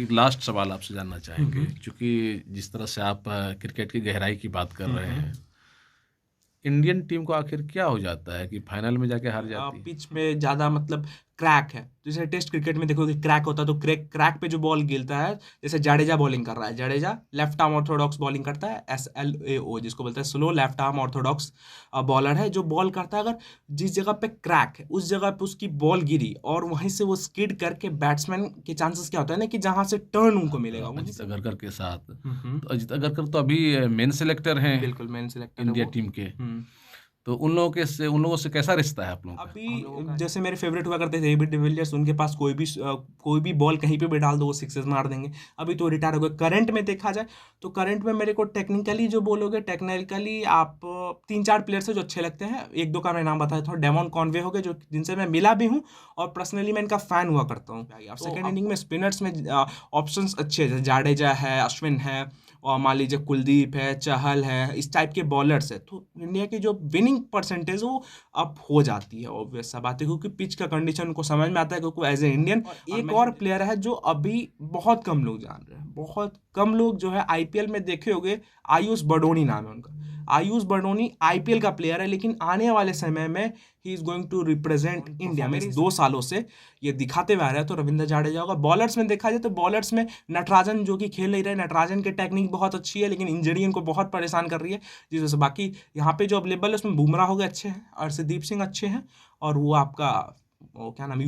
एक लास्ट सवाल आपसे जानना चाहेंगे, हम्म। क्योंकि जिस तरह से आप क्रिकेट की गहराई की बात कर रहे हम्म। हैं, इंडियन टीम को आखिर क्या हो जाता है कि फाइनल में जाके हार जाती है? पिच में ज़्यादा मतलब क्रैक है। तो जैसे टेस्ट क्रिकेट में देखोगे क्रैक होता है, तो क्रैक पे जो बॉल गिरता है, जैसे जाडेजा बॉलिंग कर रहा है, Jadeja left arm Orthodox bowling करता है, SLAO जिसको बोलते हैं slow left arm Orthodox bowler है, जो बॉल करता है। अगर जिस जगह पे क्रैक है उस जगह पे उसकी बॉल गिरी और वहीं से वो स्किड करके बैट्समैन के चांसेस क्या होता है ना, कि जहां से टर्न उनको आप मिलेगा वहीं अजित से। अगरकर के साथ, हम्म। तो अजित अगरकर तो अभी मेन सेलेक्टर हैं बिल्कुल मेन सिलेक्टर है इंडिया वो। टीम के। हम्म। तो उन लोगों से कैसा रिश्ता है आप लोगों का? अभी जैसे मेरे फेवरेट हुआ करते थे एबी डिविलियर्स, उनके पास कोई भी बॉल कहीं पे भी डाल दो वो सिक्सेस मार देंगे। अभी तो रिटायर हो गए। करंट में देखा जाए तो करंट में मेरे को टेक्निकली जो बोलोगे, टेक्निकली आप 3-4 प्लेयर्स हैं जो अच्छे लगते हैं। एक दो का मैं नाम बताया था, डेमोन कॉनवे हो गए, जो जिनसे मैं मिला भी हूँ और पर्सनली मैं इनका फैन हुआ करता हूँ। और सेकेंड इनिंग में स्पिनर्स में ऑप्शंस अच्छे हैं, जैसे जाडेजा है, अश्विन है, और मान लीजिए कुलदीप है, चहल है, इस टाइप के बॉलर्स है। तो इंडिया की जो विनिंग परसेंटेज वो अप हो जाती है, ऑब्वियस सा बात है, क्योंकि पिच का कंडीशन उनको समझ में आता है, क्योंकि एज ए इंडियन। और एक और प्लेयर है जो अभी बहुत कम लोग जान रहे हैं, बहुत कम लोग जो है आईपीएल में देखे होंगे, आयुष बडोनी नाम है उनका। आयुष बडोनी आईपीएल का प्लेयर है, लेकिन आने वाले समय में he is going to represent India. मेरे 2 सालों से ये दिखाते हुए आ रहा है। तो रविंद्र जाडेजा होगा। बॉलर्स में देखा जाए तो बॉलर्स में नटराजन जो कि खेल नहीं रहे, नटराजन की टेक्निक बहुत अच्छी है, लेकिन इंजरी इनको बहुत परेशान कर रही है, जिस वजह से बाकी यहाँ पे जो अवेलेबल है उसमें बुमराह हो गए अच्छे हैं, अर्शदीप सिंह अच्छे हैं, और वो आपका वो क्या नाम है,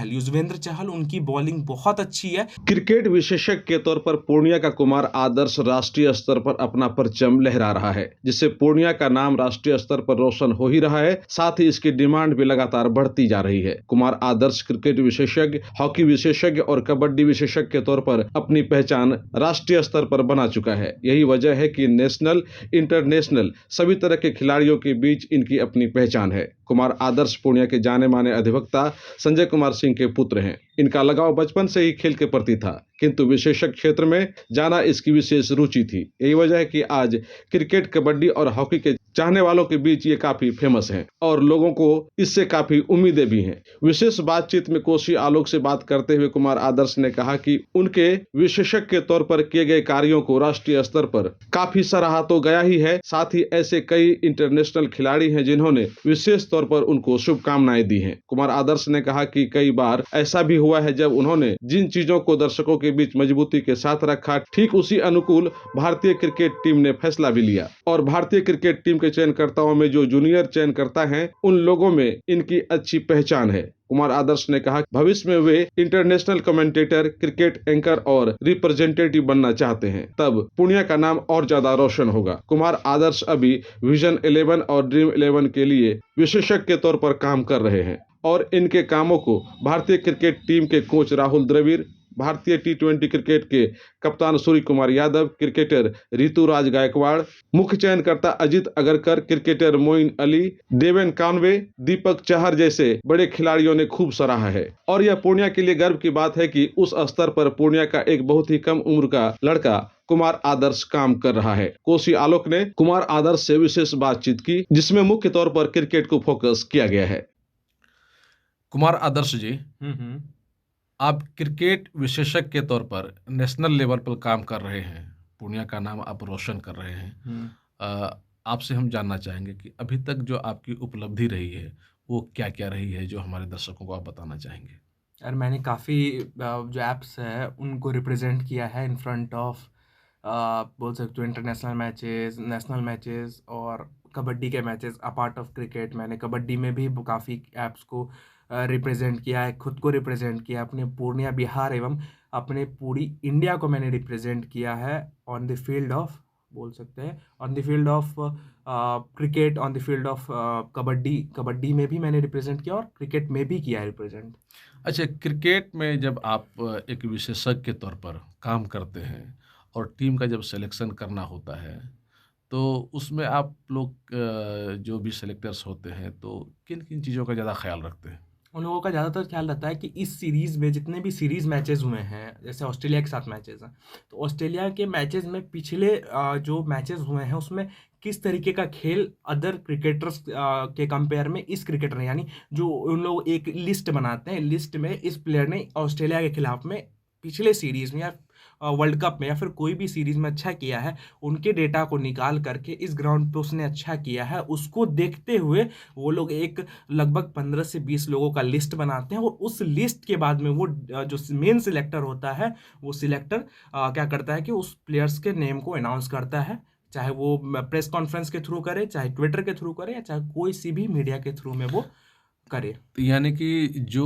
युजवेंद्र चहल, उनकी बॉलिंग बहुत अच्छी है। क्रिकेट विशेषज्ञ के तौर पर पूर्णिया का कुमार आदर्श राष्ट्रीय स्तर पर अपना परचम लहरा रहा है, जिससे पूर्णिया का नाम राष्ट्रीय स्तर पर रोशन हो ही रहा है, साथ ही इसकी डिमांड भी लगातार बढ़ती जा रही है। कुमार आदर्श क्रिकेट विशेषज्ञ, हॉकी विशेषज्ञ और कबड्डी विशेषज्ञ के तौर पर अपनी पहचान राष्ट्रीय स्तर पर बना चुका है। यही वजह है कि नेशनल, इंटरनेशनल सभी तरह के खिलाड़ियों के बीच इनकी अपनी पहचान है। कुमार आदर्श पूर्णिया के जाने माने अधिवक्ता संजय कुमार सिंह के पुत्र हैं। इनका लगाव बचपन से ही खेल के प्रति था, किंतु विशेषज्ञ क्षेत्र में जाना इसकी विशेष रुचि थी। यही वजह है कि आज क्रिकेट, कबड्डी और हॉकी के चाहने वालों के बीच ये काफी फेमस हैं और लोगों को इससे काफी उम्मीदें भी हैं। विशेष बातचीत में कोसी आलोक से बात करते हुए कुमार आदर्श ने कहा कि उनके विशेषज्ञ के तौर पर किए गए कार्यों को राष्ट्रीय स्तर पर काफी सराहा तो गया ही है, साथ ही ऐसे कई इंटरनेशनल खिलाड़ी हैं जिन्होंने विशेष तौर पर उनको शुभकामनाएं दी हैं। कुमार आदर्श ने कहा कि कई बार ऐसा भी हुआ है जब उन्होंने जिन चीजों को दर्शकों के बीच मजबूती के साथ रखा, ठीक उसी अनुकूल भारतीय क्रिकेट टीम ने फैसला भी लिया और भारतीय क्रिकेट टीम के चयनकर्ताओं में जो जूनियर चयनकर्ता हैं, उन लोगों में इनकी अच्छी पहचान है। कुमार आदर्श ने कहा भविष्य में वे इंटरनेशनल कमेंटेटर, क्रिकेट एंकर और रिप्रेजेंटेटिव बनना चाहते हैं, तब पूर्णिया का नाम और ज्यादा रोशन होगा। कुमार आदर्श अभी विजन 11 और ड्रीम 11 के लिए विशेषज्ञ के तौर पर काम कर रहे हैं और इनके कामों को भारतीय क्रिकेट टीम के कोच राहुल द्रविड़, भारतीय T20 क्रिकेट के कप्तान सूर्य कुमार यादव, क्रिकेटर ऋतुराज गायकवाड़, मुख्य चयनकर्ता Ajit Agarkar, cricketer Moeen Ali, Devon Conway, Deepak Chahar जैसे बड़े खिलाड़ियों ने खूब सराहा है। और यह पूर्णिया के लिए गर्व की बात है कि उस स्तर पर पूर्णिया का एक बहुत ही कम उम्र का लड़का कुमार आदर्श काम कर रहा है। कोसी आलोक ने कुमार आदर्श से विशेष बातचीत की, जिसमें मुख्य तौर पर क्रिकेट को फोकस किया गया है। कुमार आदर्श जी, आप क्रिकेट विशेषज्ञ के तौर पर नेशनल लेवल पर काम कर रहे हैं, पूर्णिया का नाम आप रोशन कर रहे हैं। आपसे हम जानना चाहेंगे कि अभी तक जो आपकी उपलब्धि रही है वो क्या क्या रही है, जो हमारे दर्शकों को आप बताना चाहेंगे? यार मैंने काफ़ी जो ऐप्स है उनको रिप्रेजेंट किया है इन फ्रंट ऑफ, बोल सकते हो, इंटरनेशनल मैचेस, नेशनल मैचेस और कबड्डी के मैचेस। अपार्ट ऑफ क्रिकेट मैंने कबड्डी में भी काफ़ी ऐप्स को रिप्रेजेंट किया है, खुद को रिप्रेजेंट किया, अपने पूर्णिया बिहार एवं अपने पूरी इंडिया को मैंने रिप्रेजेंट किया है ऑन द फील्ड ऑफ, बोल सकते हैं on the field of cricket, on the field of kabaddi में भी मैंने रिप्रेजेंट किया और क्रिकेट में भी किया है रिप्रेजेंट। अच्छा, क्रिकेट में जब आप एक विशेषज्ञ के तौर पर काम करते हैं और टीम का जब सिलेक्शन करना होता है, तो उसमें आप लोग जो भी सेलेक्टर्स होते हैं, तो किन किन चीज़ों का ज़्यादा ख्याल रखते हैं? उन लोगों का ज़्यादातर ख्याल रहता है कि इस सीरीज़ में जितने भी सीरीज़ मैचेस हुए हैं, जैसे ऑस्ट्रेलिया के साथ मैचेस हैं, तो ऑस्ट्रेलिया के मैचेस में पिछले जो मैचेस हुए हैं उसमें किस तरीके का खेल अदर क्रिकेटर्स के कंपेयर में इस क्रिकेटर ने, यानी जो उन लोग एक लिस्ट बनाते हैं, लिस्ट में इस प्लेयर ने ऑस्ट्रेलिया के खिलाफ में पिछले सीरीज़ में या वर्ल्ड कप में या फिर कोई भी सीरीज में अच्छा किया है, उनके डेटा को निकाल करके इस ग्राउंड पे उसने अच्छा किया है, उसको देखते हुए वो लोग एक लगभग 15 से 20 लोगों का लिस्ट बनाते हैं, और उस लिस्ट के बाद में वो जो मेन सिलेक्टर होता है, वो सिलेक्टर क्या करता है कि उस प्लेयर्स के नेम को अनाउंस करता है, चाहे वो प्रेस कॉन्फ्रेंस के थ्रू करे, चाहे ट्विटर के थ्रू करे, या चाहे कोई सी भी मीडिया के थ्रू में वो करे। तो यानी कि जो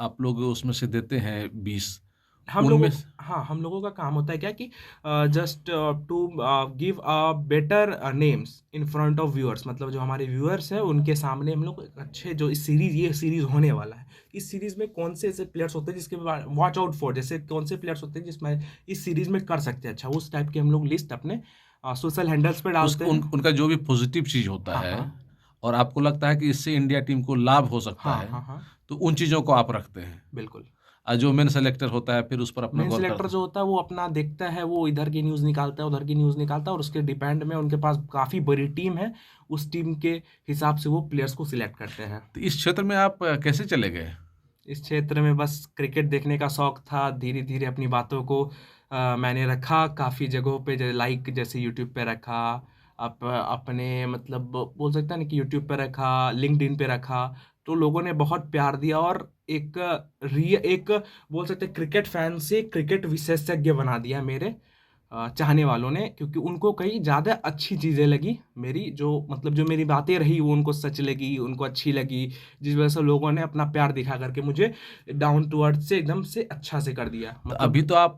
आप लोग उसमें से देते हैं 20, हम उनमें लोगों हाँ, हम लोगों का काम होता है क्या कि just to give a better names in front of viewers, मतलब जो हमारे व्यूअर्स हैं उनके सामने हम लोग अच्छे, जो ये सीरीज होने वाला है, इस सीरीज में कौन से ऐसे प्लेयर्स होते हैं जिसके वॉच आउट फॉर, जैसे कौन से प्लेयर्स होते हैं जिसमें इस सीरीज में कर सकते हैं अच्छा, उस टाइप के हम लोग लिस्ट अपने सोशल हैंडल्स पे डालते हैं। उनका जो भी पॉजिटिव चीज होता हाँ है हाँ और आपको लगता है कि इससे इंडिया टीम को लाभ हो सकता हाँ है, हाँ हाँ, तो उन चीजों को आप रखते हैं। बिल्कुल। और जो मेन सेलेक्टर होता है फिर उस पर अपना मेन गौर सिलेक्टर करता जो होता है वो अपना देखता है, वो इधर की न्यूज़ निकालता है, उधर की न्यूज़ निकालता है, और उसके डिपेंड में उनके पास काफ़ी बड़ी टीम है, उस टीम के हिसाब से वो प्लेयर्स को सिलेक्ट करते हैं। है। तो इस क्षेत्र में आप कैसे चले गए? इस क्षेत्र में बस क्रिकेट देखने का शौक था, धीरे धीरे अपनी बातों को मैंने रखा काफ़ी जगहों पे, लाइक जैसे यूट्यूब पे रखा, अपने मतलब बोल सकते हैं ना कि यूट्यूब पे रखा, लिंक्डइन पे रखा, तो लोगों ने बहुत प्यार दिया, और एक बोल सकते हैं क्रिकेट फैन से क्रिकेट विशेषज्ञ बना दिया मेरे चाहने वालों ने, क्योंकि उनको कई ज़्यादा अच्छी चीज़ें लगी मेरी, जो मतलब जो मेरी बातें रही वो उनको सच लगी, उनको अच्छी लगी, जिस वजह से लोगों ने अपना प्यार दिखा करके मुझे डाउन टू अर्थ से एकदम से अच्छा से कर दिया। तो मतलब अभी तो आप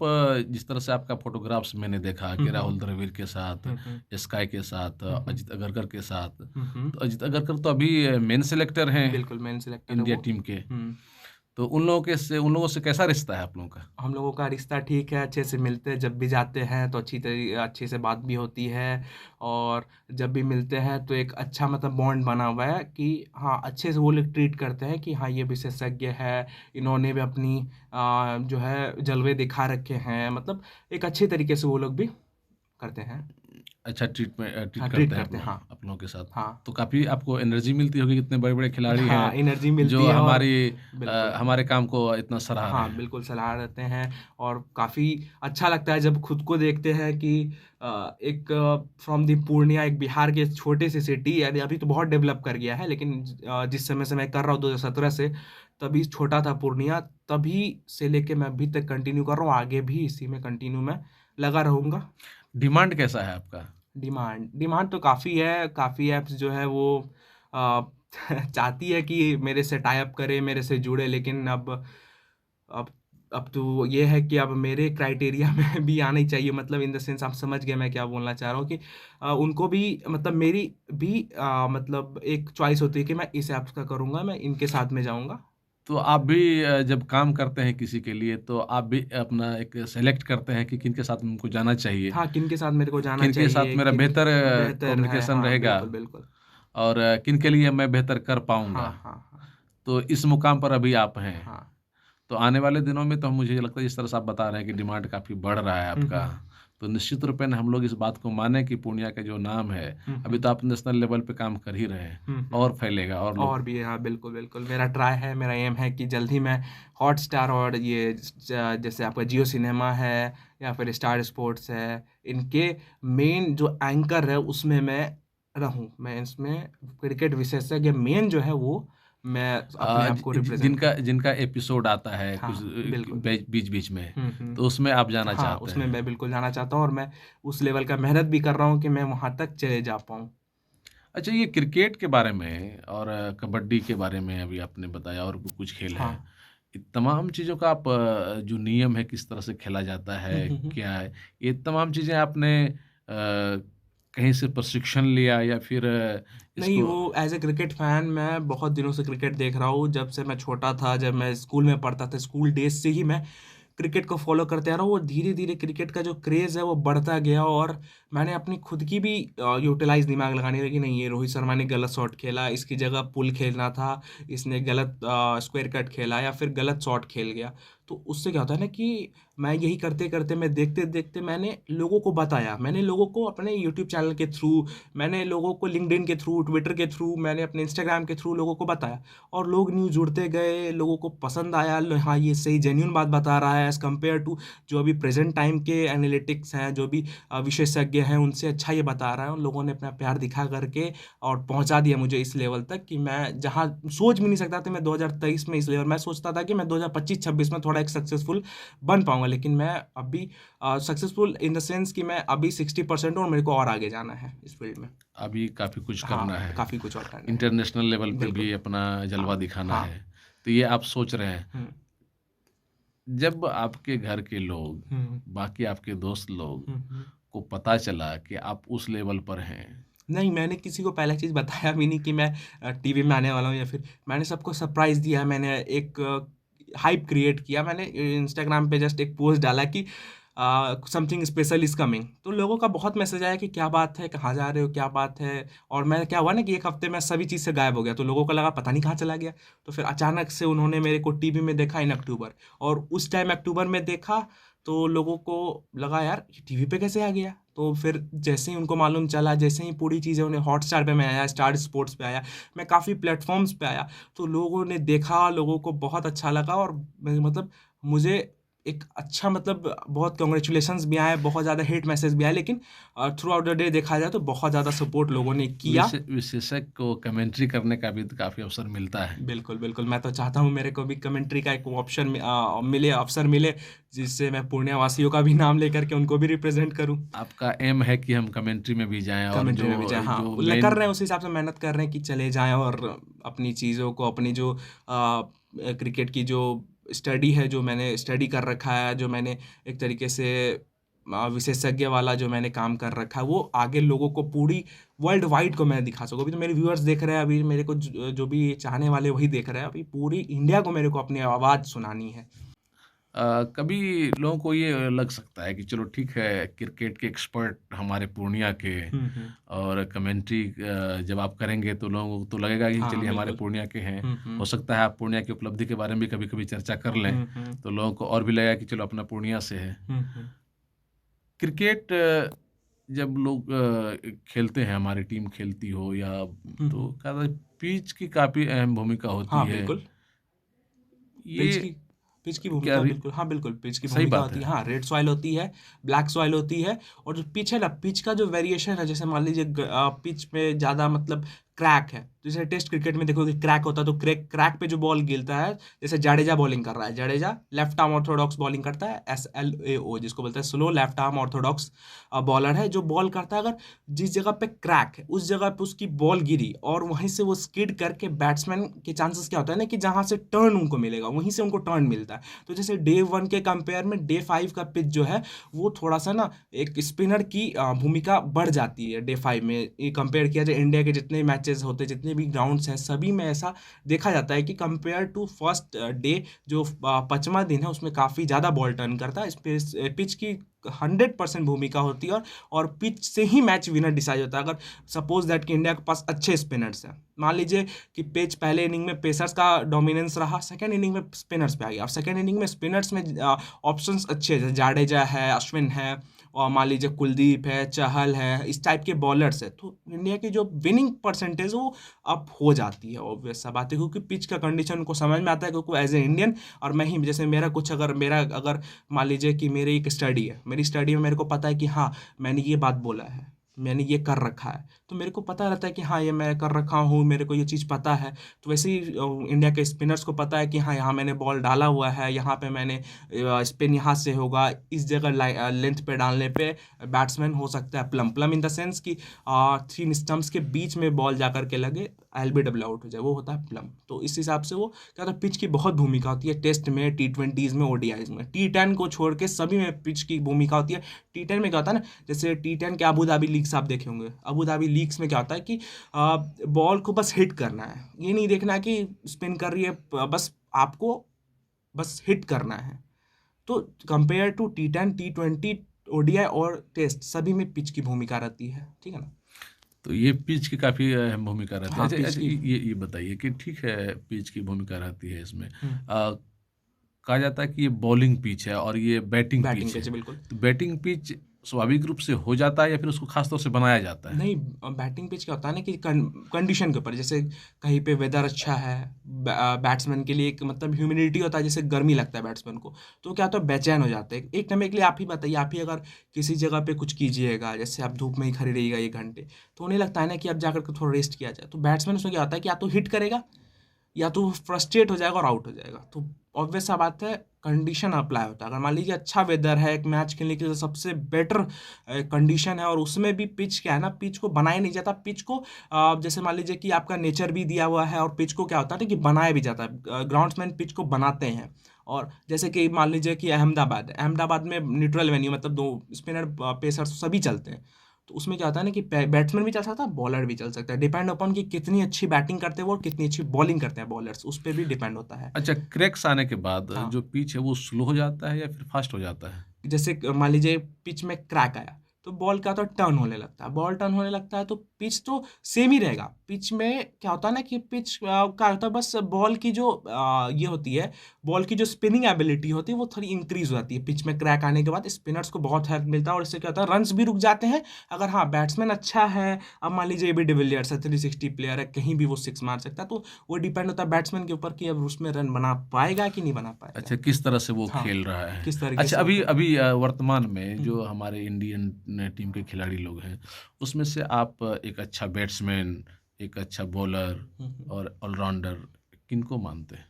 जिस तरह से आपका फोटोग्राफ्स मैंने देखा कि राहुल द्रविड़ के साथ, स्काई के साथ, अजित अगरकर के साथ, तो अजित अगरकर तो अभी मेन सेलेक्टर हैं बिल्कुल मेन सिलेक्टर है इंडिया वो। टीम के। तो उन लोगों से कैसा रिश्ता है आप लोगों का? हम लोगों का रिश्ता ठीक है, अच्छे से मिलते हैं, जब भी जाते हैं तो अच्छे से बात भी होती है, और जब भी मिलते हैं तो एक अच्छा मतलब बॉन्ड बना हुआ है कि हाँ, अच्छे से वो लोग ट्रीट करते हैं कि हाँ ये विशेषज्ञ है, इन्होंने भी अपनी जो है जलवे दिखा रखे हैं, मतलब एक अच्छे तरीके से वो लोग भी करते हैं। अच्छा ट्रीट हाँ, करते ट्रीट हैं करते हैं, हाँ आप लोगों के साथ। हाँ तो काफ़ी आपको एनर्जी मिलती होगी, कितने बड़े बड़े खिलाड़ी हाँ, एनर्जी हैं मिलती जो है, और बिल्कुल हमारे काम को इतना सराह रहे हाँ, हैं। बिल्कुल सलाह देते हैं, और काफ़ी अच्छा लगता है जब खुद को देखते हैं कि एक फ्रॉम दी पूर्णिया, एक बिहार के छोटे से सिटी, यानी अभी तो बहुत डेवलप कर गया है, लेकिन जिस समय से मैं कर रहा हूँ 2017 से, तभी छोटा था पूर्णिया, तभी से लेके मैं अभी तक कंटिन्यू कर रहा हूँ, आगे भी इसी में कंटिन्यू मैं लगा रहूँगा। डिमांड कैसा है आपका? डिमांड तो काफ़ी है, काफ़ी ऐप्स जो है वो अ, चाहती है कि मेरे से टाई अप करे, मेरे से जुड़े, लेकिन अब अब तो ये है कि अब मेरे क्राइटेरिया में भी आना ही चाहिए, मतलब इन द सेंस आप समझ गए मैं क्या बोलना चाह रहा हूँ कि उनको भी मतलब मेरी भी मतलब एक चॉइस होती है कि मैं इस ऐप्स का करूँगा, मैं इनके साथ में जाऊँगा। तो आप भी जब काम करते हैं किसी के लिए तो आप भी अपना एक सेलेक्ट करते हैं कि किनके साथ हमको जाना चाहिए, हाँ, किन के साथ मेरे को जाना किनके साथ चाहिए, मेरा किन बेहतर बेहतर है, कम्युनिकेशन हाँ, रहेगा, बिल्कुल, बिल्कुल। और किनके लिए मैं बेहतर कर पाऊँगा। हाँ, हाँ, हाँ, तो इस मुकाम पर अभी आप हैं। हाँ। तो आने वाले दिनों में तो मुझे लगता है जिस तरह से आप बता रहे हैं कि डिमांड काफ़ी बढ़ रहा है हुँ, आपका, हुँ। तो निश्चित रूप में हम लोग इस बात को मानें कि पूर्णिया का जो नाम है, हुँ, अभी हुँ। तो आप नेशनल लेवल पे काम कर ही रहे हैं, हुँ, और हुँ। फैलेगा और और लोग। भी है, हाँ, बिल्कुल, बिल्कुल। मेरा ट्राई है, मेरा एम है कि जल्द ही मैं हॉटस्टार और ये जैसे आपका जियो सिनेमा है या फिर स्टार स्पोर्ट्स है, इनके मेन जो एंकर है उसमें मैं रहूँ। मैं इसमें क्रिकेट विशेषज्ञ मेन जो है वो मैं अपने आप को रिप्रेज़ेंट जिनका करूँ। जिनका एपिसोड आता है कुछ हाँ, बिल्कुल। बीच बीच में, हुँ, हुँ। तो उसमें आप जाना हाँ, चाहते उसमें हैं। मैं बिल्कुल जाना चाहता हूँ, और मैं उस लेवल का मेहनत भी कर रहा हूँ कि मैं वहाँ तक चले जा पाऊँ। अच्छा, ये क्रिकेट के बारे में और कबड्डी के बारे में अभी आपने बताया, और भी कुछ खेल हैं, हाँ। इन तमाम चीज़ों का आप जो नियम है किस तरह से खेला जाता हुँ, है, हुँ, हुँ। क्या है, ये तमाम चीज़ें आपने कहीं से प्रशिक्षण लिया या फिर नहीं, इसको? वो एज़ ए क्रिकेट फ़ैन मैं बहुत दिनों से क्रिकेट देख रहा हूँ। जब से मैं छोटा था, जब मैं स्कूल में पढ़ता था, स्कूल डेज़ से ही मैं क्रिकेट को फ़ॉलो करते आ रहा हूँ, और धीरे-धीरे क्रिकेट का जो क्रेज़ है वो बढ़ता गया, और मैंने अपनी खुद की भी यूटिलाइज़ दिमाग लगाने लगी, नहीं ये रोहित शर्मा ने गलत शॉट खेला, इसकी जगह पुल खेलना था, इसने गलत स्क्वायर कट खेला या फिर गलत शॉट खेल गया। तो उससे क्या होता है ना कि मैं यही करते करते मैं देखते देखते मैंने लोगों को बताया, मैंने लोगों को अपने यूट्यूब चैनल के थ्रू, मैंने लोगों को लिंक्डइन के थ्रू, ट्विटर के थ्रू, मैंने अपने इंस्टाग्राम के थ्रू लोगों को बताया, और लोग न्यूज़ जुड़ते गए, लोगों को पसंद आया, हाँ ये सही जेन्यून बात बता रहा है एज़ कम्पेयर टू जो अभी प्रेजेंट टाइम के एनालिटिक्स हैं, जो भी विशेषज्ञ हैं, उनसे अच्छा ये बता रहा है। उन लोगों ने अपना प्यार दिखा करके और पहुंचा दिया मुझे इस लेवल तक कि मैं जहां सोच भी नहीं सकता था मैं 2023 में इस लेवल, मैं सोचता था कि मैं 2025-26 में थोड़ा एक सक्सेसफुल बन पाऊंगा, लेकिन मैं अभी सक्सेसफुल इन द सेंस कि मैं अभी 60% और मेरे को और आगे जाना है इस फील्ड में। अभी काफ़ी कुछ करना हाँ, है, काफ़ी कुछ और करना है। इंटरनेशनल लेवल पे बिल्कुल। भी अपना जलवा हाँ, दिखाना हाँ। है, तो ये आप सोच रहे हैं। हुँ, जब आपके घर के लोग, हुँ, बाकी आपके दोस्त लोग हुँ, हुँ। को पता चला कि आप उस लेवल पर हैं, नहीं, मैंने किसी को पहला चीज़ बताया भी नहीं कि मैं टीवी में आने वाला हूँ, या फिर मैंने सबको सरप्राइज़ दिया। मैंने एक हाइप क्रिएट किया। मैंने इंस्टाग्राम पे जस्ट एक पोस्ट डाला कि समथिंग स्पेशल इज़ कमिंग। तो लोगों का बहुत मैसेज आया कि क्या बात है, कहाँ जा रहे हो, क्या बात है? और मैं क्या हुआ ना कि 1 हफ्ते में सभी चीज़ से गायब हो गया, तो लोगों को लगा पता नहीं कहाँ चला गया। तो फिर अचानक से उन्होंने मेरे को टीवी में देखा इन अक्टूबर, और उस टाइम अक्टूबर में देखा तो लोगों को लगा यार ये टीवी पे कैसे आ गया? तो फिर जैसे ही उनको मालूम चला, जैसे ही पूरी चीज़ें उन्हें हॉटस्टार पे मैं आया, स्टार स्पोर्ट्स पे आया, मैं काफ़ी प्लेटफ़ॉर्म्स पे आया, तो लोगों ने देखा, लोगों को बहुत अच्छा लगा, और मतलब मुझे एक अच्छा मतलब बहुत कांग्रेचुलेशंस भी आए, बहुत ज़्यादा हेट मैसेज भी आए, लेकिन थ्रू आउट द डे देखा जाए तो बहुत ज़्यादा सपोर्ट लोगों ने किया। विशेषज्ञ को कमेंट्री करने का भी तो काफ़ी अवसर मिलता है। बिल्कुल, बिल्कुल। मैं तो चाहता हूँ मेरे को भी कमेंट्री का एक ऑप्शन मिले, अवसर मिले, जिससे मैं पूर्णिया वासियों का भी नाम लेकर के उनको भी रिप्रेज़ेंट करूँ। आपका एम है कि हम कमेंट्री में भी जाएँ, और कमेंट्री में भी जो जाएँ, हाँ। जो कर मेन रहे हैं उस हिसाब से मेहनत कर रहे हैं कि चले जाएँ और अपनी चीज़ों को, अपनी जो क्रिकेट की जो स्टडी है, जो मैंने स्टडी कर रखा है, जो मैंने एक तरीके से विशेषज्ञ वाला जो मैंने काम कर रखा है, वो आगे लोगों को पूरी वर्ल्ड वाइड को मैं दिखा सकूँ। अभी तो मेरे व्यूअर्स देख रहे हैं, अभी मेरे को जो भी चाहने वाले वही देख रहे हैं। अभी पूरी इंडिया को मेरे को अपनी आवाज़ सुनानी है। कभी लोगों को ये लग सकता है कि चलो ठीक है, क्रिकेट के एक्सपर्ट हमारे पूर्णिया के, हुँ, हुँ। और कमेंट्री जब आप करेंगे तो लोगों को तो लगेगा कि हाँ, हाँ, चलिए हमारे बिल्कुल। पूर्णिया के हैं। हुँ, हुँ। हो सकता है आप पूर्णिया की उपलब्धि के बारे में भी कभी-कभी चर्चा कर लें, हुँ, हुँ। तो लोगों को और भी लगेगा कि चलो अपना पूर्णिया से है। हुँ, हुँ। क्रिकेट जब लोग खेलते हैं, हमारी टीम खेलती हो या, हुँ, तो हुँ। क्या कहते हैं, पिच की काफ़ी अहम भूमिका होती हाँ, है। बिल्कुल। पिच ये की पिच की क्या भूमिका बिल्कुल, हाँ, बिल्कुल, पिच की सही भूमिका बात होती है? है। हाँ, रेड सॉइल होती है, ब्लैक सॉइल होती है, और जो पिच है ना, पिच का जो वेरिएशन है, जैसे मान लीजिए पिच में ज़्यादा मतलब क्रैक है, तो जैसे टेस्ट क्रिकेट में देखोगे क्रैक होता है, तो क्रैक पे जो बॉल गिरता है, जैसे जाडेजा बॉलिंग कर रहा है, Jadeja left arm Orthodox bowling करता है, SLAO जिसको बोलते हैं slow left arm Orthodox bowler है, जो बॉल करता है, अगर जिस जगह पे क्रैक है उस जगह पे उसकी बॉल गिरी और वहीं से वो स्किड करके बैट्समैन के चांसेस क्या होता है ना कि जहाँ से टर्न उनको मिलेगा वहीं से उनको टर्न मिलता है। तो जैसे डे 1 के कंपेयर में डे 5 का पिच जो है वो थोड़ा सा ना एक स्पिनर की भूमिका बढ़ जाती है डे 5 में। ये कंपेयर किया जाए इंडिया के जितने मैचेस होते हैं, जितने भी ग्राउंड्स हैं, सभी में ऐसा देखा जाता है कि कंपेयर टू फर्स्ट डे जो 5वां दिन है उसमें काफ़ी ज़्यादा बॉल टर्न करता है। इस पिच की 100% भूमिका होती है, और पिच से ही मैच विनर डिसाइड होता है। अगर सपोज दैट कि इंडिया के पास अच्छे स्पिनर्स हैं, मान लीजिए कि पहले इनिंग में पेसर्स का डोमिनेंस रहा, सेकंड इनिंग में स्पिनर्स पे आ गया, और सेकंड इनिंग में स्पिनर्स में ऑप्शंस अच्छे हैं, जाडेजा है, अश्विन है, और मान लीजिए कुलदीप है, चहल है, इस टाइप के बॉलर्स है, तो इंडिया की जो विनिंग परसेंटेज वो अप हो जाती है। ऑब्वियस सा बात है, क्योंकि पिच का कंडीशन उनको समझ में आता है, क्योंकि एज ए इंडियन, और मैं ही जैसे मेरा अगर मान लीजिए कि मेरी एक स्टडी है, मेरी स्टडी में मेरे को पता है कि हाँ मैंने ये बात बोला है, मैंने ये कर रखा है, तो मेरे को पता रहता है कि हाँ ये मैं कर रखा हूँ, मेरे को ये चीज़ पता है। तो वैसे ही इंडिया के स्पिनर्स को पता है कि हाँ यहाँ मैंने बॉल डाला हुआ है, यहाँ पे मैंने स्पिन यहाँ से होगा, इस जगह लेंथ पे डालने पे बैट्समैन हो सकता है प्लम इन द सेंस कि 3 स्टम्प्स के बीच में बॉल जा कर के लगे, LBW आउट हो जाए, वो होता है प्लम। तो इस हिसाब से वो क्या होता है, पिच की बहुत भूमिका होती है टेस्ट में, T20s में, ODIs में। T10 को छोड़ के सभी में पिच की भूमिका होती है। T10 में क्या होता है ना, जैसे T10 के अबू धाबी लीग्स आप देखे होंगे, अबू धाबी लीग्स में क्या होता है कि बॉल को बस हिट करना है, ये नहीं देखना कि स्पिन कर रही है, बस आपको बस हिट करना है। तो compare to T10, T20, ODI और टेस्ट, सभी में पिच की भूमिका रहती है, ठीक है ना। तो ये पिच की काफ़ी अहम भूमिका रहती है। हाँ, अच्छा पिच अच्छा, की। ये बताइए कि ठीक है, पिच की भूमिका रहती है इसमें। कहा जाता है कि ये बॉलिंग पिच है और ये बैटिंग बैटिंग पिच पिच है, बिल्कुल। तो बैटिंग पिच स्वाभाविक रूप से हो जाता है या फिर उसको खास तौर से बनाया जाता है? नहीं, बैटिंग पिच क्या होता है ना कि कंडीशन के ऊपर, जैसे कहीं पे वेदर अच्छा है, बैट्समैन के लिए एक मतलब ह्यूमिडिटी होता है, जैसे गर्मी लगता है बैट्समैन को, तो क्या होता है बेचैन हो जाते हैं एक टाइम के लिए। आप ही बताइए, आप ही अगर किसी जगह पे कुछ कीजिएगा, जैसे आप धूप में ही खड़े रहिएगा 1 घंटे, तो उन्हें लगता है ना कि अब जाकर के थोड़ा रेस्ट किया जाए, तो बैट्समैन उसमें क्या होता है कि या तो हिट करेगा या तो फ्रस्ट्रेट हो जाएगा और आउट हो जाएगा। तो ऑब्वियस सा बात है, कंडीशन अप्लाई होता है। अगर मान लीजिए अच्छा वेदर है, एक मैच खेलने के लिए सबसे बेटर कंडीशन है, और उसमें भी पिच क्या है ना, पिच को बनाया नहीं जाता, पिच को जैसे मान लीजिए कि आपका नेचर भी दिया हुआ है, और पिच को क्या होता है कि बनाया भी जाता है, ग्राउंड्समैन पिच को बनाते हैं। और जैसे कि मान लीजिए कि अहमदाबाद में न्यूट्रल वेन्यू, मतलब दो स्पिनर पेसर सभी चलते हैं, तो उसमें क्या होता है ना कि बैट्समैन भी चल सकता है, बॉलर भी चल सकता है, डिपेंड अपॉन कि कितनी अच्छी बैटिंग करते हैं वो और कितनी अच्छी बॉलिंग करते हैं बॉलर्स, उस पर भी डिपेंड होता है। अच्छा, क्रैक्स आने के बाद हाँ, जो पिच है वो स्लो हो जाता है या फिर फास्ट हो जाता है? जैसे मान लीजिए पिच में क्रैक आया, तो बॉल क्या होता है, टर्न होने लगता है, बॉल टर्न होने लगता है, तो पिच तो सेम ही रहेगा। पिच में क्या होता है ना कि पिच क्या होता है, बस बॉल की जो ये होती है, बॉल की जो स्पिनिंग एबिलिटी होती है वो थोड़ी इंक्रीज हो जाती है। पिच में क्रैक आने के बाद स्पिनर्स को बहुत हेल्प मिलता है, और इससे क्या होता है, रन्स भी रुक जाते हैं। अगर हाँ बैट्समैन अच्छा है, अब मान लीजिए एबी डिविलियर्स है, 360 प्लेयर है, कहीं भी वो सिक्स मार सकता है, तो वो डिपेंड होता है बैट्समैन के ऊपर कि अब उसमें रन बना पाएगा कि नहीं बना पाएगा। अच्छा, किस तरह से वो हाँ, खेल रहा है। किस तरीके अच्छा, से वो अभी खेल रहा है। अभी वर्तमान में जो हमारे इंडियन टीम के खिलाड़ी लोग हैं, उसमें से आप एक अच्छा बैट्समैन, एक अच्छा बॉलर हम्म। और ऑलराउंडर किनको मानते हैं?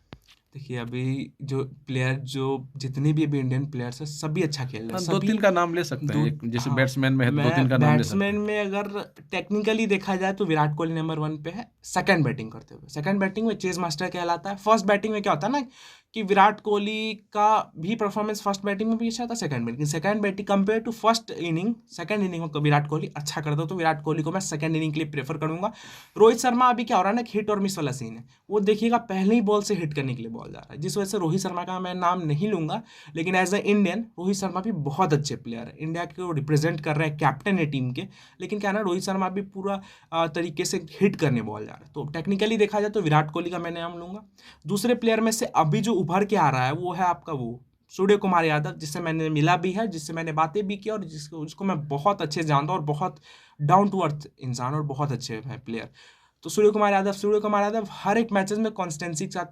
देखिए, अभी जो प्लेयर, जो जितने भी अभी इंडियन प्लेयर्स हैं, सभी अच्छा खेल रहे हैं, हाँ, सभी 2-3 का नाम ले सकते हैं। दो। एक जैसे हाँ, बैट्समैन में है तो 2-3 मैं का नाम ले सकते बैट्समैन हैं। में अगर टेक्निकली देखा जाए तो विराट कोहली नंबर 1 पे है, सेकंड बैटिंग करते हुए। सेकंड बैटिंग में चेज मास्टर कहलाता है। फर्स्ट बैटिंग में क्या होता है ना कि विराट कोहली का भी परफॉर्मेंस फर्स्ट बैटिंग में भी अच्छा था, second batting compare to first inning, second inning में विराट कोहली अच्छा करता है, तो विराट कोहली को मैं सेकंड इनिंग के लिए प्रेफर करूंगा। रोहित शर्मा अभी क्या हो रहा है ना, हिट और मिस वाला सीन है, वो देखिएगा पहले ही बॉल से हिट करने के लिए बॉल जा रहा है, जिस वजह से रोहित शर्मा का मैं नाम नहीं लूंगा, लेकिन as a Indian Rohit Sharma भी बहुत अच्छे प्लेयर है, इंडिया को रिप्रेजेंट कर रहे हैं, कैप्टन है टीम के। लेकिन क्या है ना, रोहित शर्मा भी पूरा तरीके से हिट करने बॉल जा रहा है, तो टेक्निकली देखा जाए तो विराट कोहली का मैं नाम लूंगा। दूसरे प्लेयर में से अभी जो उभर के आ रहा है वो है आपका वो सूर्य कुमार यादव, जिससे मैंने मिला भी है, जिससे मैंने बातें भी की, और जिसको मैं बहुत अच्छे से जानता हूँ, और बहुत डाउन टू अर्थ इंसान और बहुत अच्छे है प्लेयर। तो सूर्य कुमार यादव हर एक मैचेस में कॉन्स्टेंसी के साथ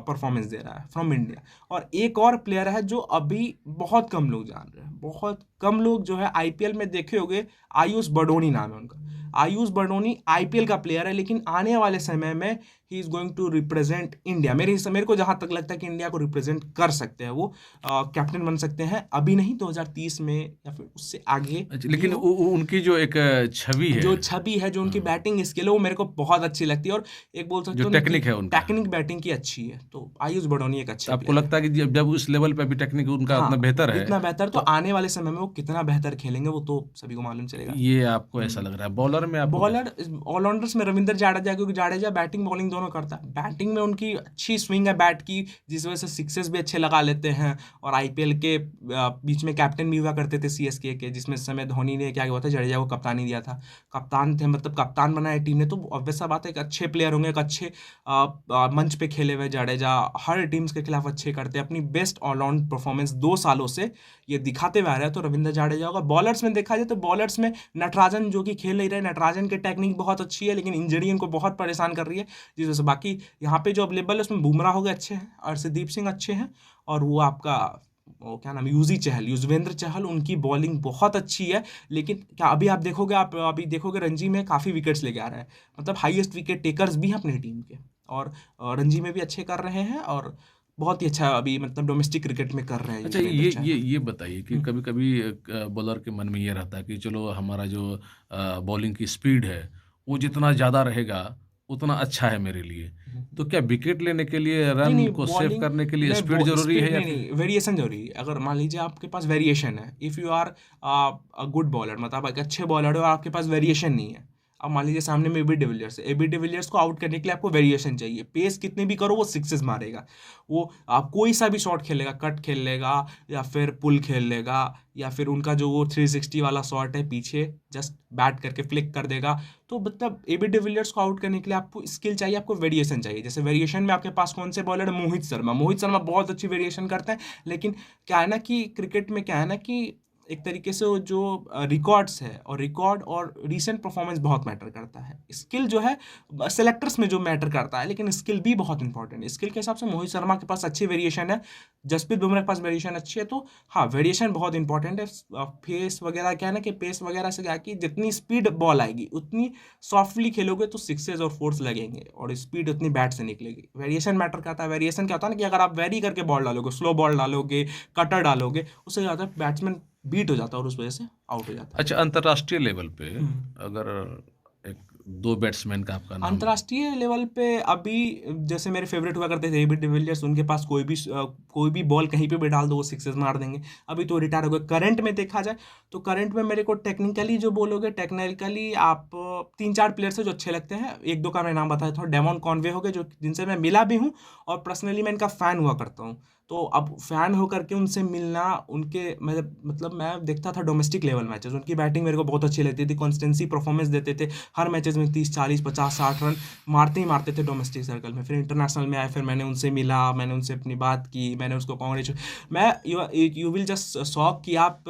परफॉर्मेंस दे रहा है फ्रॉम इंडिया। और एक और प्लेयर है जो अभी बहुत कम लोग जान रहे हैं, बहुत कम लोग जो है आईपीएल में देखे होंगे, आयुष बडोनी नाम है उनका। आयुष बडोनी आईपीएल का प्लेयर है, लेकिन आने वाले समय में he is going to represent India. मेरे को जहां तक लगता है कि इंडिया को रिप्रेजेंट कर सकते हैं वो, कैप्टन बन सकते हैं, अभी नहीं 2030 में या फिर उससे आगे। अच्छा, लेकिन उनकी जो एक छवि है, जो छवि है, जो उनकी बैटिंग स्किल है, वो मेरे को बहुत अच्छी लगती है, और एक बोल सकते जो हो ना कि टेक्निक है उनका, टेक्निक बैटिंग की अच्छी है, तो आयुष बडोनी एक अच्छे आपको प्लेयर है। लगता है कि जब उस लेवल पे भी टेक्निक उनका हाँ, उतना बेहतर है, इतना बेहतर, तो तो आने वाले समय में वो कितना बेहतर खेलेंगे वो तो सभी को मालूम चलेगा। ये आपको ऐसा लग रहा है? बॉलर में आपको बॉलर ऑलराउंडर्स में रविंद्र जाडेजा, क्योंकि जाडेजा बैटिंग बॉलिंग दोनों करता है। बैटिंग में उनकी अच्छी स्विंग है बैट की, जिस वजह से सिक्सेस भी अच्छे लगा लेते हैं, और आईपीएल के बीच में कैप्टन भी हुआ करते थे सीएसके के, जिसमें इस समय धोनी ने क्या हुआ था, जाडेजा को कप्तानी दिया था, कप्तान थे, मतलब कप्तान बनाया टीम ने, तो ऑब्वियस सा बात है एक अच्छे प्लेयर होंगे, एक अच्छे मंच पे खेले हुए जाडेजा हर टीम्स के खिलाफ अच्छे करते हैं, अपनी बेस्ट ऑलराउंड परफॉर्मेंस 2 सालों से ये दिखाते हुए आ रहे हैं, तो रविंद्र जाडेजा होगा। बॉलर्स में देखा जाए तो बॉलर्स में नटराजन जो कि खेल नहीं रहे, नटराजन की टेक्निक बहुत अच्छी है, लेकिन इंजरी इनको बहुत परेशान कर रही है, जिस वजह से बाकी यहाँ पे जो अवेलेबल है उसमें बुमराह हो गए अच्छे हैं, अर्शदीप सिंह अच्छे हैं, और वो आपका वो क्या नाम है, युजवेंद्र चहल, उनकी बॉलिंग बहुत अच्छी है। लेकिन क्या अभी आप अभी देखोगे रणजी में काफ़ी विकेट्स लेके आ रहा है, मतलब हाईएस्ट विकेट टेकर्स भी हैं अपनी टीम के, और रणजी में भी अच्छे कर रहे हैं, और बहुत ही अच्छा अभी मतलब डोमेस्टिक क्रिकेट में कर रहे हैं अच्छा, युजवेंद्र चहल। ये बताइए कि कभी-कभी बॉलर के मन में ये रहता है कि चलो हमारा जो बॉलिंग की स्पीड है वो जितना ज़्यादा रहेगा उतना अच्छा है मेरे लिए। तो क्या विकेट लेने के लिए, नहीं रन नहीं, को सेव बॉलिंग करने के लिए नहीं, स्पीड ज़रूरी स्पीड है या नहीं फिर? नहीं, वेरिएशन जरूरी है। अगर मान लीजिए आपके पास वेरिएशन है, if you are a good bowler, मतलब आप एक अच्छे बॉलर हो और आपके पास वेरिएशन नहीं है, अब मान लीजिए सामने में एबी डिविलियर्स है, एबी डिविलियर्स को आउट करने के लिए आपको वेरिएशन चाहिए, पेस कितने भी करो वो सिक्सेस मारेगा, वो आप कोई सा भी शॉट खेल लेगा, कट खेल लेगा या फिर पुल खेल लेगा या फिर उनका जो वो 360 वाला शॉट है पीछे जस्ट बैट करके फ्लिक कर देगा। तो मतलब एबी डिविलियर्स को आउट करने के लिए आपको स्किल चाहिए, आपको वेरिएशन चाहिए। जैसे वेरिएशन में आपके पास कौन से बॉलर है, मोहित शर्मा बहुत अच्छी वेरिएशन करते हैं, लेकिन क्या है ना कि क्रिकेट में क्या है ना कि एक तरीके से वो जो रिकॉर्ड्स है और रिकॉर्ड और रीसेंट परफॉर्मेंस बहुत मैटर करता है। स्किल जो है सेलेक्टर्स में जो मैटर करता है, लेकिन स्किल भी बहुत इंपॉर्टेंट है। स्किल के हिसाब से मोहित शर्मा के पास अच्छी वेरिएशन है, जसप्रीत बुमराह के पास वेरिएशन अच्छी है, तो हाँ वेरिएशन बहुत इंपॉर्टेंट है। फेस वगैरह क्या है ना कि पेस वगैरह से क्या कि जितनी स्पीड बॉल आएगी उतनी सॉफ्टली खेलोगे तो सिक्सेज और फोर्स लगेंगे और स्पीड उतनी बैट से निकलेगी। वेरिएशन मैटर करता है। वेरिएशन क्या होता है ना कि अगर आप वेरी करके बॉल डालोगे, स्लो बॉल डालोगे, कटर डालोगे, उससे क्या होता है बैट्समैन बीट हो जाता है और उस वजह से आउट हो जाता है। अच्छा, अंतर्राष्ट्रीय लेवल पे अगर एक दो बैट्समैन का आपका नाम, अंतर्राष्ट्रीय लेवल पे अभी जैसे मेरे फेवरेट हुआ करते थे एबी डिविलियर्स, उनके पास कोई भी बॉल कहीं पे भी डाल दो वो सिक्सेस मार देंगे। अभी तो रिटायर हो गए। करंट में देखा जाए तो करंट में मेरे को टेक्निकली जो बोलोगे, टेक्निकली आप 3-4 प्लेयर्स है जो अच्छे लगते हैं। एक दो का मैं नाम बताया था, डेमॉन कॉनवे हो गए जो जिनसे मैं मिला भी हूँ और पर्सनली मैं इनका फ़ैन हुआ करता हूँ। तो अब फ़ैन होकर के उनसे मिलना, उनके मतलब मैं देखता था डोमेस्टिक लेवल मैचेस, उनकी बैटिंग मेरे को बहुत अच्छी लगती थी, कंसिस्टेंसी परफॉर्मेंस देते थे, हर मैचेस में 30-40-50-60 रन मारते ही मारते थे डोमेस्टिक सर्कल में। फिर इंटरनेशनल में आए, फिर मैंने उनसे मिला, मैंने उनसे अपनी बात की, मैंने उसको यू विल जस्ट शॉक कि आप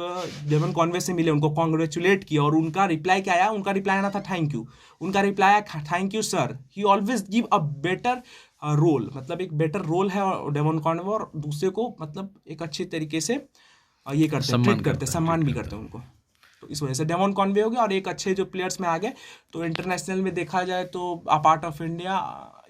डेमन कॉनवे से मिले, उनको कॉन्ग्रेचुलेट किया और उनका रिप्लाई क्या आया, उनका रिप्लाई आना था थैंक यू। उनका रिप्लाई आया thank you sir, he always give a better role, मतलब एक बेटर रोल है डेमन कॉनवे और दूसरे को मतलब एक अच्छे तरीके से ये करते हैं, ट्रीट करते हैं, सम्मान भी करते हैं उनको। तो इस वजह से डेमॉन कॉनवे हो गया और एक अच्छे जो प्लेयर्स में आ गए। तो इंटरनेशनल में देखा जाए तो अपार्ट ऑफ इंडिया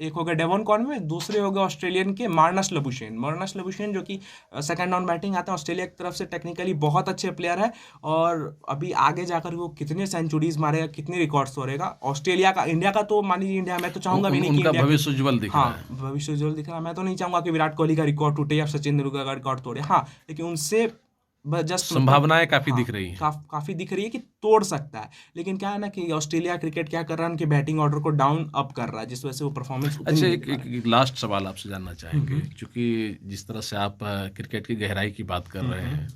एक हो गया डेमॉन कॉनवे, दूसरे हो गए ऑस्ट्रेलियन के मार्नस लबुशेन जो कि सेकंड डाउन बैटिंग आते हैं ऑस्ट्रेलिया की तरफ से, टेक्निकली बहुत अच्छे प्लेयर है और अभी आगे जाकर वो कितने सेंचुरीज मारेगा, कितने रिकॉर्ड्स तोड़ेगा ऑस्ट्रेलिया का। इंडिया का तो मान लीजिए, इंडिया मैं तो चाहूंगा भी नहीं कि उनका भविष्य उज्जवल दिख रहा है। भविष्य उज्जवल दिख रहा है। मैं तो नहीं चाहूंगा कि विराट कोहली का रिकॉर्ड टूटे या सचिन तेंदुलकर का रिकॉर्ड तोड़े, हाँ, लेकिन उनसे जस्ट संभावनाएं काफी दिख रही हैं, काफी दिख रही है कि तोड़ सकता है। लेकिन क्या है ना कि ऑस्ट्रेलिया क्रिकेट क्या कर रहा है, उनके बैटिंग ऑर्डर को डाउन अप कर रहा है, जिस वजह से वो परफॉर्मेंस। अच्छा, एक लास्ट सवाल आपसे जानना चाहेंगे, क्योंकि जिस तरह से आप क्रिकेट की गहराई की बात कर रहे हैं,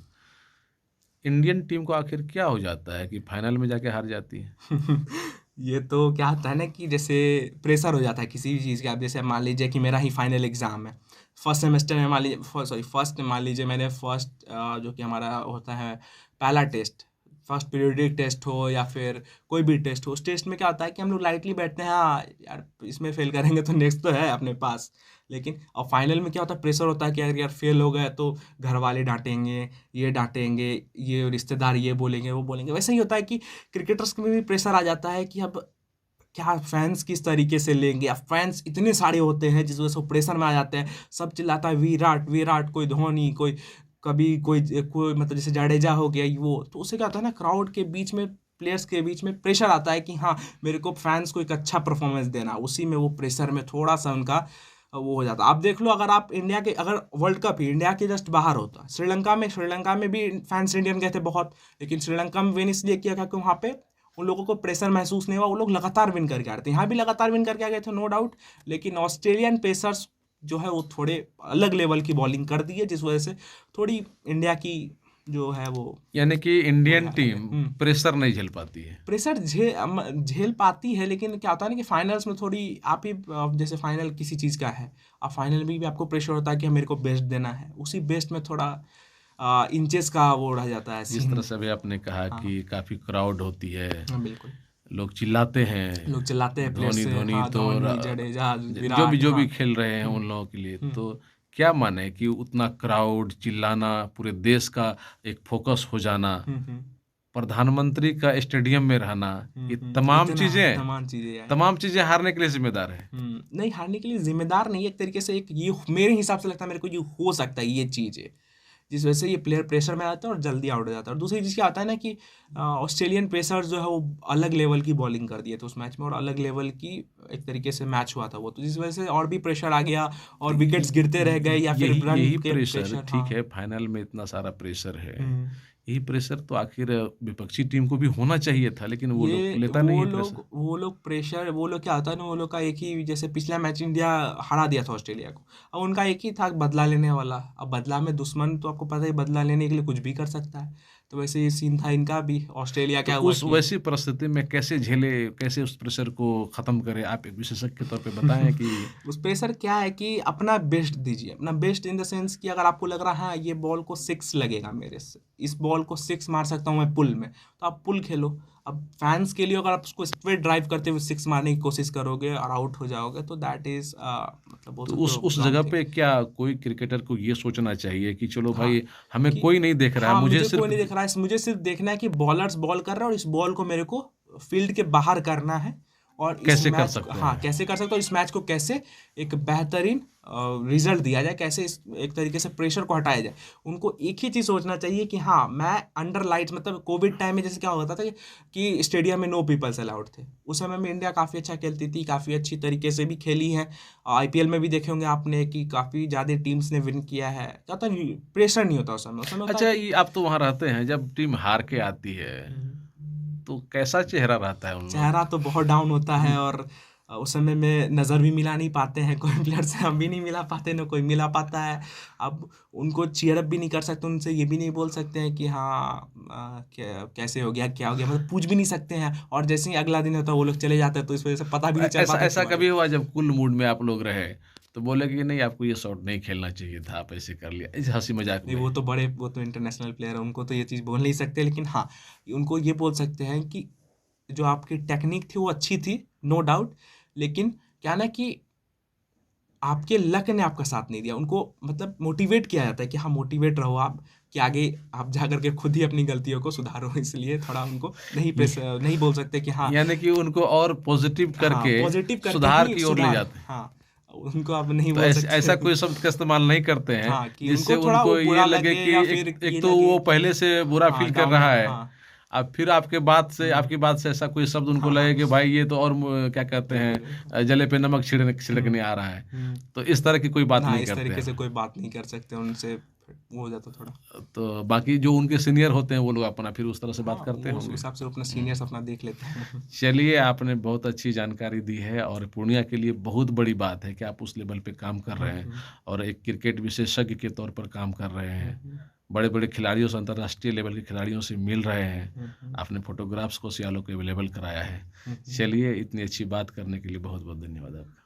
इंडियन टीम को आखिर क्या हो जाता है कि फाइनल में जाके हार जाती है? ये तो क्या होता है ना कि जैसे प्रेशर हो जाता है किसी भी चीज़ का। आप जैसे मान लीजिए कि मेरा ही फाइनल एग्ज़ाम है, फर्स्ट सेमेस्टर में, मान लीजिए मैंने फर्स्ट जो कि हमारा होता है पहला टेस्ट, फर्स्ट पीरियडिक टेस्ट हो या फिर कोई भी टेस्ट हो, उस टेस्ट में क्या होता है कि हम लोग लाइटली बैठते हैं, हाँ यार इसमें फेल करेंगे तो नेक्स्ट तो है अपने पास। लेकिन अब फाइनल में क्या होता है, प्रेशर होता है कि यार फेल हो गए तो घर वाले डांटेंगे, ये रिश्तेदार ये बोलेंगे, वो बोलेंगे। वैसे ही होता है कि क्रिकेटर्स में भी प्रेशर आ जाता है कि अब क्या फैंस किस तरीके से लेंगे। अब फैंस इतने सारे होते हैं जिस वजह से प्रेशर में आ जाते हैं, सब चिल्लाता है विराट, कोई धोनी, कोई मतलब जैसे जाडेजा हो गया वो, तो उससे क्या होता है ना, क्राउड के बीच में, प्लेयर्स के बीच में प्रेशर आता है कि हाँ मेरे को फैंस को एक अच्छा परफॉर्मेंस देना। उसी में वो प्रेशर में थोड़ा सा उनका वो हो जाता है। आप देख लो, अगर आप इंडिया के, अगर वर्ल्ड कप ही इंडिया के जस्ट बाहर होता, श्रीलंका में भी फैंस इंडियन गए थे बहुत, लेकिन श्रीलंका में विन इसलिए किया क्योंकि वहाँ पे उन लोगों को प्रेशर महसूस नहीं हुआ, वो लोग लगातार विन करके आ रहे थे। यहाँ भी लगातार विन करके आ गए थे, नो डाउट, लेकिन ऑस्ट्रेलियन पेसर्स जो है वो थोड़े अलग लेवल की बॉलिंग कर दी है, जिस वजह से थोड़ी इंडिया की जो है वो, यानी कि इंडियन टीम प्रेशर नहीं झेल पाती है। प्रेशर झेल पाती है, लेकिन क्या होता है ना कि फाइनल्स में थोड़ी आप ही, जैसे फाइनल किसी चीज़ का है, अब फाइनल में भी आपको प्रेशर होता है कि मेरे को बेस्ट देना है, उसी बेस्ट में थोड़ा इंचेस का वो रह जाता है। जिस तरह से अभी आपने कहा कि काफ़ी क्राउड होती है, बिल्कुल, लोग चिल्लाते हैं, धोनी तो जडेजा, जो भी खेल रहे हैं उन लोगों के लिए, तो क्या माने कि उतना क्राउड चिल्लाना, पूरे देश का एक फोकस हो जाना, प्रधानमंत्री का स्टेडियम में रहना, ये तमाम चीजें हारने के लिए जिम्मेदार है? नहीं, हारने के लिए जिम्मेदार नहीं, एक तरीके से एक ये मेरे हिसाब से लगता है, मेरे को ये हो सकता है ये चीज़ है जिस वजह से ये प्लेयर प्रेशर में आता है और जल्दी आउट हो जाता है। और दूसरी चीज़ क्या आता है ना कि ऑस्ट्रेलियन पेसर्स जो है वो अलग लेवल की बॉलिंग कर दिए थे उस मैच में, और अलग लेवल की एक तरीके से मैच हुआ था वो, तो जिस वजह से और भी प्रेशर आ गया और विकेट्स गिरते रह गए, या फिर यही प्रेशर, ठीक है, फाइनल में इतना सारा प्रेशर है, यही प्रेशर तो आखिर विपक्षी टीम को भी होना चाहिए था, लेकिन वो लोग लेता नहीं है प्रेशर। वो लोग क्या होता है ना, वो लोग का एक ही, जैसे पिछला मैच इंडिया हरा दिया था ऑस्ट्रेलिया को, अब उनका एक ही था बदला लेने वाला। अब बदला में दुश्मन तो आपको पता ही, बदला लेने के लिए कुछ भी कर सकता है। तो वैसे ये सीन था इनका भी। ऑस्ट्रेलिया तो क्या हुआ उस कि वैसी परिस्थिति में कैसे झेले, कैसे उस प्रेशर को खत्म करें? आप एक विशेषज्ञ के तौर पे बताएं कि उस प्रेशर क्या है कि अपना बेस्ट दीजिए, अपना बेस्ट इन द सेंस कि अगर आपको लग रहा है ये बॉल को 6 लगेगा मेरे से, इस बॉल को 6 मार सकता हूँ मैं पुल में, तो आप पुल खेलो। अब फैंस के लिए अगर आप उसको स्ट्रेट ड्राइव करते हुए 6 मारने की कोशिश करोगे और आउट हो जाओगे, तो दैट इज मतलब बोल तो सकते उस हो उस जगह रॉन्ग थिंग। पे क्या कोई क्रिकेटर को ये सोचना चाहिए कि चलो हाँ, भाई, हमें कि कोई नहीं देख रहा है, हाँ, मुझे मुझे कोई सिर्फ नहीं देख रहा है, मुझे सिर्फ देखना है कि बॉलर्स बॉल कर रहे हैं और इस बॉल को मेरे को फील्ड के बाहर करना है। और इस कैसे कर मैच सकते हाँ, हैं। कैसे कर सकता हूँ, इस मैच को कैसे एक बेहतरीन रिजल्ट दिया जाए, कैसे इस एक तरीके से प्रेशर को हटाया जाए। उनको एक ही चीज़ सोचना चाहिए कि हाँ, मैं अंडर लाइट्स, मतलब कोविड टाइम में जैसे क्या होता था कि स्टेडियम में नो पीपल्स अलाउड थे, उस समय में इंडिया काफ़ी अच्छा खेलती थी, काफ़ी अच्छी तरीके से भी खेली है। आईपीएल में भी देखे होंगे आपने कि काफ़ी ज़्यादा टीम्स ने विन किया है। क्या होता, प्रेशर नहीं होता उस समय होता है अच्छा, कि ये आप तो वहाँ रहते हैं, जब टीम हार के आती है तो कैसा चेहरा रहता है उन लोग चेहरा तो बहुत डाउन होता है। और उस समय में नज़र भी मिला नहीं पाते हैं, कोई प्लेयर से हम भी नहीं मिला पाते, ना कोई मिला पाता है। अब उनको चीयरअप भी नहीं कर सकते, उनसे ये भी नहीं बोल सकते हैं कि हाँ कैसे हो गया, क्या हो गया, मतलब पूछ भी नहीं सकते हैं। और जैसे ही अगला दिन होता है वो लोग चले जाते हैं, तो इस वजह से पता भी नहीं चल ऐसा पाता ऐसा कि कभी हुआ जब कूल मूड में आप लोग रहे तो बोले कि नहीं, आपको ये शॉट नहीं खेलना चाहिए था, आप ऐसे कर लिया, इस हंसी मजाक नहीं, में? वो तो इंटरनेशनल प्लेयर है, उनको तो ये चीज़ बोल नहीं सकते, लेकिन हाँ, उनको ये बोल सकते हैं कि जो आपकी टेक्निक थी वो अच्छी थी, नो डाउट, लेकिन क्या ना कि आपके लक ने आपका साथ नहीं दिया। उनको मतलब मोटिवेट किया जाता है कि हाँ, मोटिवेट रहो आप, कि आगे आप जा करके खुद ही अपनी गलतियों को सुधारो। इसलिए थोड़ा उनको नहीं प्रेस नहीं बोल सकते कि हाँ, यानी कि उनको और पॉजिटिव हाँ, करके पॉजिटिव करके सुधार ही की ओर ले सुधार, जाते हैं। हाँ, उनको आप नहीं तो बोल ऐसा सकते। कोई शब्द का इस्तेमाल नहीं करते हैं हाँ, कि जिससे उनको थोड़ा वो उनको ये बुरा लगे लगे कि या एक फिर ये एक तो लगे। वो पहले से बुरा हाँ, फील कर डाउन रहा है, है, हाँ। अब फिर आपकी बात से ऐसा कोई शब्द उनको हाँ, हाँ। लगे कि भाई ये तो और क्या कहते हैं, जले पे नमक छिड़कने आ रहा है। हुँ। तो इस तरह की कोई बात ना नहीं इस करते तरीके से हैं। कोई बात नहीं कर सकते, उनसे वो हो जाता थोड़ा। तो बाकी जो उनके सीनियर होते हैं वो लोग अपना फिर उस तरह से बात हाँ, करते वो उस होंगे। हिसाब से अपना सीनियर्स अपना देख लेते हैं। चलिए, आपने बहुत अच्छी जानकारी दी है और पूर्णिया के लिए बहुत बड़ी बात है कि आप उस लेवल पे काम कर रहे हैं और एक क्रिकेट विशेषज्ञ के तौर पर काम कर रहे हैं। बड़े-बड़े खिलाड़ियों से, अंतर्राष्ट्रीय लेवल के खिलाड़ियों से मिल रहे हैं। आपने फ़ोटोग्राफ्स को सियालों को अवेलेबल कराया है। चलिए, इतनी अच्छी बात करने के लिए बहुत-बहुत धन्यवाद आपका।